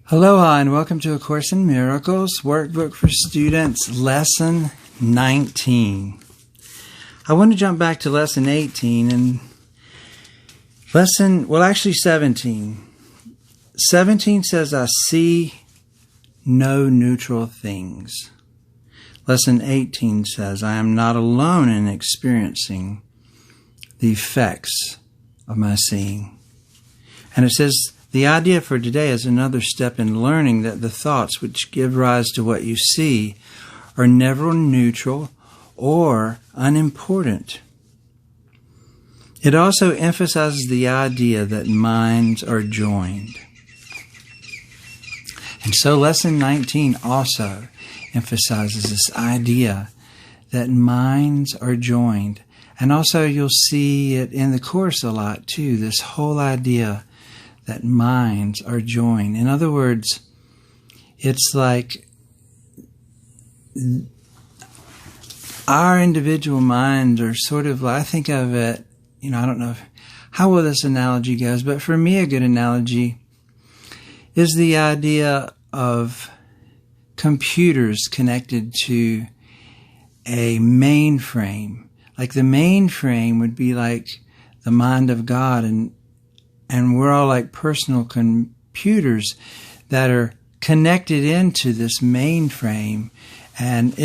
Hello, and welcome to A Course in Miracles, Workbook for Students, Lesson 19. I want to jump back to Lesson 18 and 17. 17 says, I see no neutral things. Lesson 18 says, I am not alone in experiencing the effects of my seeing. And it says, the idea for today is another step in learning that the thoughts which give rise to what you see are never neutral or unimportant. It also emphasizes the idea that minds are joined. And so Lesson 19 also emphasizes this idea that minds are joined. And also you'll see it in the Course a lot too, this whole idea that minds are joined. In other words, it's like our individual minds are sort of, I think of it, I don't know how well this analogy goes, but for me a good analogy is the idea of computers connected to a mainframe. Like the mainframe would be like the mind of God, and we're all like personal computers that are connected into this mainframe. And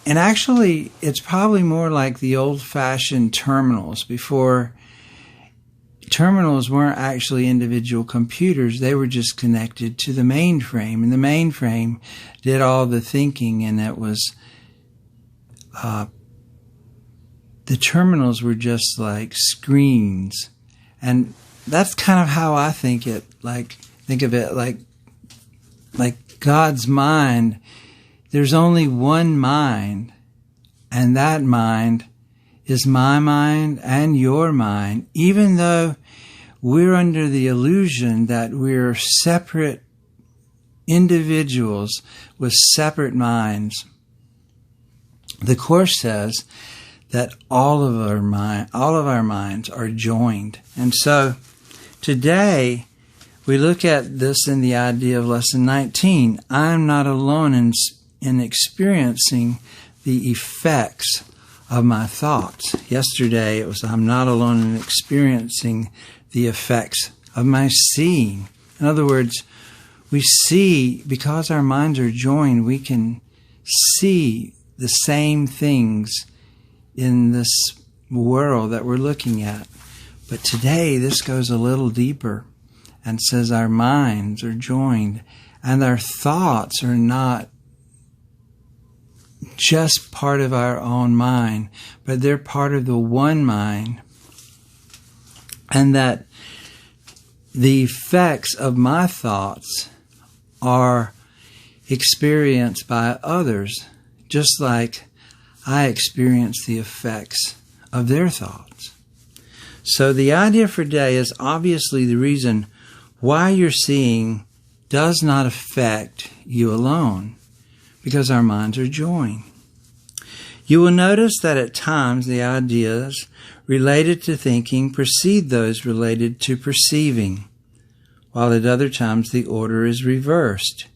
actually, it's probably more like the old-fashioned terminals. Before, terminals weren't actually individual computers. They were just connected to the mainframe. And the mainframe did all the thinking, and it was, the terminals were just like screens. And that's kind of how I think of it, like God's mind. There's only one mind, and that mind is my mind and your mind, even though we're under the illusion that we're separate individuals with separate minds. The Course says that all of our minds are joined. And so today, we look at this in the idea of Lesson 19. I'm not alone in experiencing the effects of my thoughts. Yesterday, it was I'm not alone in experiencing the effects of my seeing. In other words, we see, because our minds are joined, we can see the same things in this world that we're looking at. But today, this goes a little deeper and says our minds are joined, and our thoughts are not just part of our own mind, but they're part of the one mind, and that the effects of my thoughts are experienced by others, just like I experience the effects of their thoughts. So the idea for today is obviously the reason why you're seeing does not affect you alone, because our minds are joined. You will notice that at times the ideas related to thinking precede those related to perceiving, while at other times the order is reversed.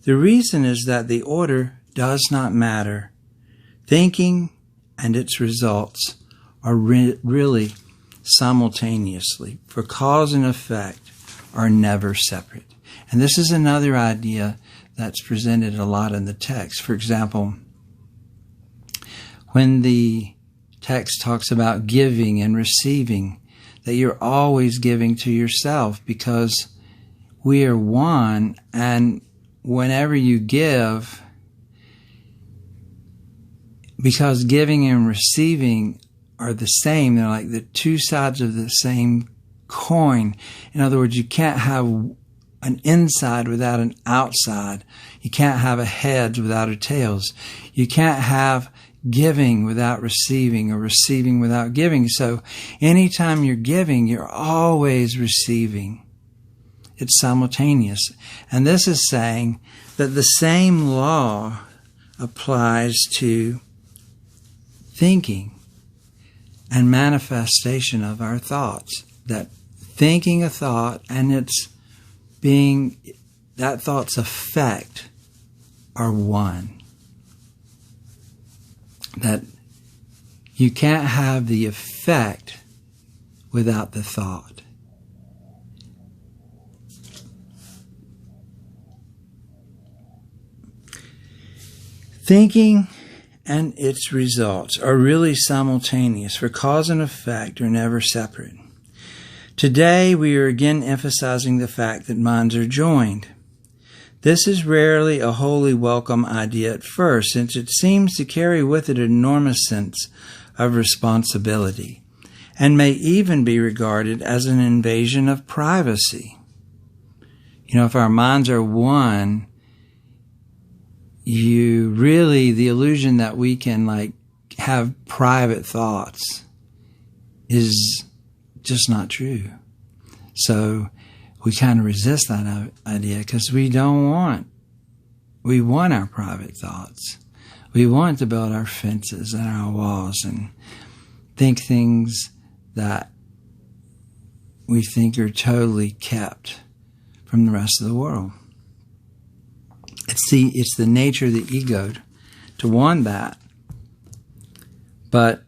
The reason is that the order does not matter. Thinking and its results are really simultaneously, for cause and effect are never separate. And this is another idea that's presented a lot in the text. For example, when the text talks about giving and receiving, that you're always giving to yourself because we are one, and whenever you give, because giving and receiving are the same, they're like the two sides of the same coin. In other words, you can't have an inside without an outside. You can't have a heads without a tails. You can't have giving without receiving, or receiving without giving. So anytime you're giving, you're always receiving. It's simultaneous. And this is saying that the same law applies to thinking and manifestation of our thoughts. That thinking a thought and it's being that thought's effect are one. That you can't have the effect without the thought. Thinking and its results are really simultaneous, for cause and effect are never separate. Today, we are again emphasizing the fact that minds are joined. This is rarely a wholly welcome idea at first, since it seems to carry with it an enormous sense of responsibility, and may even be regarded as an invasion of privacy. You know, if our minds are one, the illusion that we can have private thoughts is just not true. So we kind of resist that idea because we want our private thoughts. We want to build our fences and our walls and think things that we think are totally kept from the rest of the world. It's the nature of the ego to want that. But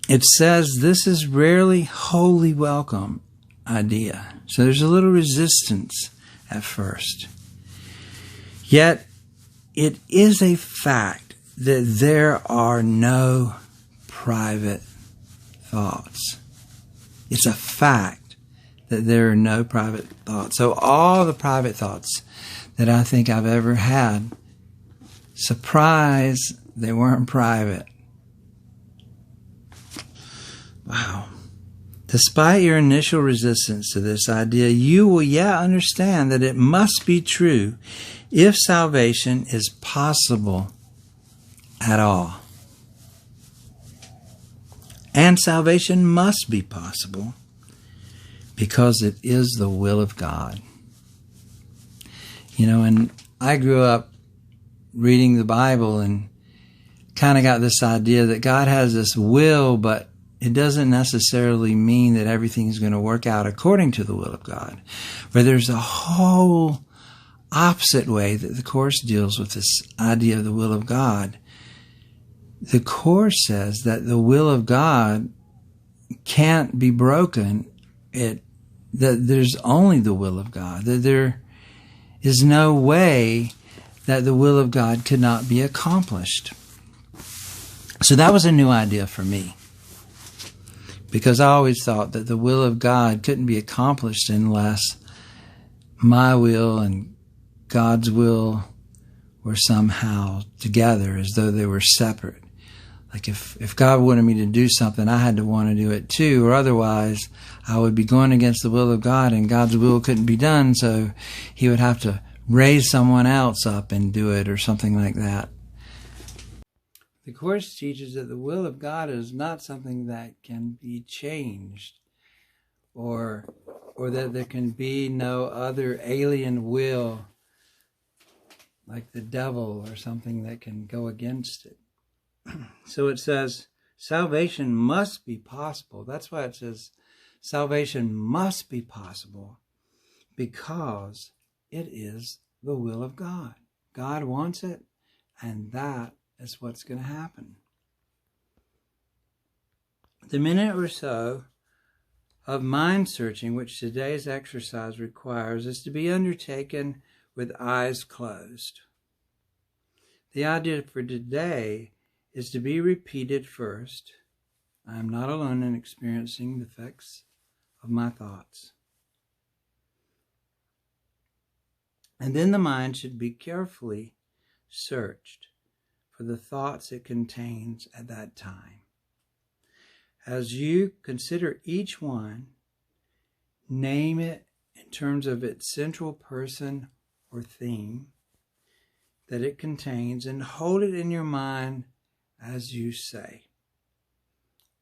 it says this is rarely wholly welcome idea. So there's a little resistance at first. Yet it is a fact that there are no private thoughts. It's a fact that there are no private thoughts. So all the private thoughts that I think I've ever had, surprise, they weren't private. Wow. Despite your initial resistance to this idea, you will yet understand that it must be true if salvation is possible at all. And salvation must be possible because it is the will of God. You know, and I grew up reading the Bible and kind of got this idea that God has this will, but it doesn't necessarily mean that everything is going to work out according to the will of God. But there's a whole opposite way that the Course deals with this idea of the will of God. The Course says that the will of God can't be broken. That there's only the will of God. That there is no way that the will of God could not be accomplished. So that was a new idea for me. Because I always thought that the will of God couldn't be accomplished unless my will and God's will were somehow together, as though they were separate. Like if God wanted me to do something, I had to want to do it too, or otherwise I would be going against the will of God and God's will couldn't be done, so He would have to raise someone else up and do it or something like that. The Course teaches that the will of God is not something that can be changed, or that there can be no other alien will, like the devil or something that can go against it. So it says salvation must be possible. That's why it says salvation must be possible, because it is the will of God. God wants it, and that is what's going to happen. The minute or so of mind searching which today's exercise requires is to be undertaken with eyes closed. The idea for today is to be repeated first. I am not alone in experiencing the effects of my thoughts. And then the mind should be carefully searched for the thoughts it contains at that time. As you consider each one, name it in terms of its central person or theme that it contains, and hold it in your mind as you say,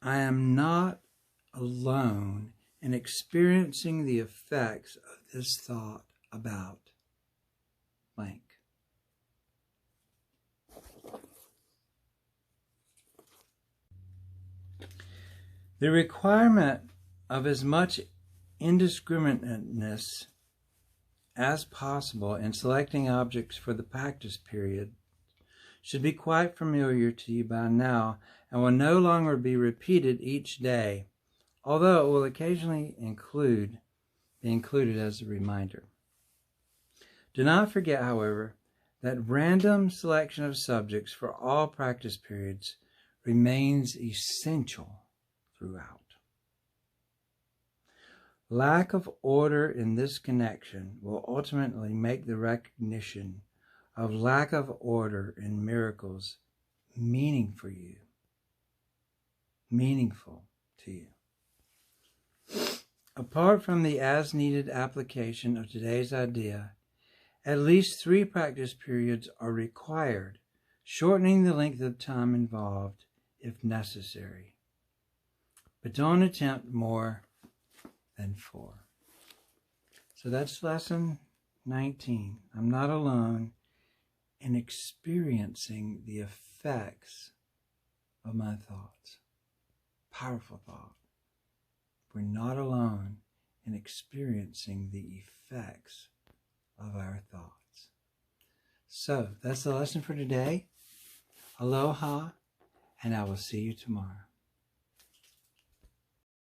I am not alone in experiencing the effects of this thought about blank. The requirement of as much indiscriminateness as possible in selecting objects for the practice period should be quite familiar to you by now and will no longer be repeated each day, although it will occasionally be included as a reminder. Do not forget, however, that random selection of subjects for all practice periods remains essential throughout. Lack of order in this connection will ultimately make the recognition of lack of order in miracles meaningful to you. Apart from the as-needed application of today's idea, at least 3 practice periods are required, shortening the length of time involved if necessary. But don't attempt more than 4. So that's lesson 19. I'm not alone in experiencing the effects of my thoughts. Powerful thought. We're not alone in experiencing the effects of our thoughts. So that's the lesson for today. Aloha, and I will see you tomorrow.